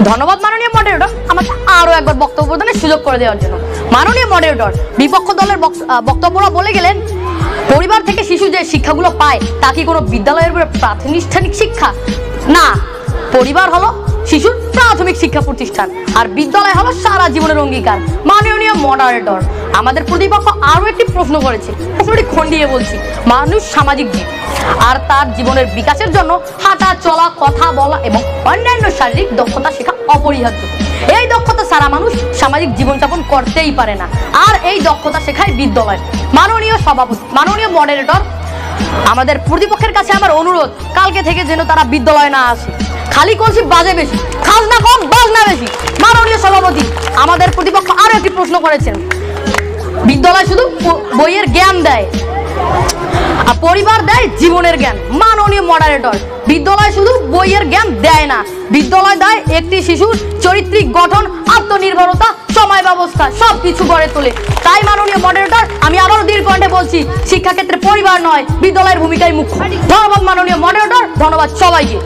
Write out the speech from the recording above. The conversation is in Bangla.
ধন্যবাদ মাননীয় মডারেটর, আমাকে আরো একবার বক্তব্য প্রদানের সুযোগ করে দেওয়ার জন্য। মাননীয় মডারেটর, বিপক্ষ দলের বক্তব্যরা বলে গেলেন পরিবার থেকে শিশু যে শিক্ষাগুলো পায় তা কি কোনো বিদ্যালয়ের প্রাতিষ্ঠানিক শিক্ষা? না, পরিবার হলো শিশুর প্রাথমিক শিক্ষা প্রতিষ্ঠান, আর বিদ্যালয় হলো সারা জীবনের অঙ্গীকার। মাননীয় মডারেটর, আমাদের প্রতিপক্ষ আরো একটি প্রশ্ন করেছে, প্রশ্নটি খন্ডিয়ে বলছি। মানুষ সামাজিক জীব, আর তার জীবনের বিকাশের জন্য হাঁটা চলা, কথা বলা এবং অন্যান্য শারীরিক দক্ষতা শেখা অপরিহার্য। এই দক্ষতা ছাড়া মানুষ সামাজিক জীবনযাপন করতেই পারে না, আর এই দক্ষতা শেখায় বিদ্যালয়। মাননীয় সভাপতি, মাননীয় মডারেটর, আমাদের প্রতিপক্ষের কাছে আমার অনুরোধ, কালকে থেকে যেন তারা বিদ্যালয়ে না আসে। খালি কলসি বাজে বেশি, খাজনা কম, বাজনা বেশি। মাননীয় সভাপতি, আমাদের প্রতিপক্ষ আরো একটি প্রশ্ন করেছেন, বিদ্যালয় শুধু বইয়ের জ্ঞান দেয় আর পরিবার দেয় জীবনের জ্ঞান। মাননীয় মডারেটর, বিদ্যালয় শুধু বইয়ের জ্ঞান দেয় না, বিদ্যালয় দেয় একটি শিশুর চরিত্রিক গঠন, আত্মনির্ভরতা, সময় ব্যবস্থা সবকিছু গড়ে তোলে। তাই মাননীয় মডারেটর, আমি আবারও দীর্ঘ কণ্ঠে বলছি, শিক্ষাক্ষেত্রে পরিবার নয়, বিদ্যালয়ের ভূমিকাই মুখ্য। ধন্যবাদ মাননীয় মডারেটর, ধন্যবাদ সবাইকে।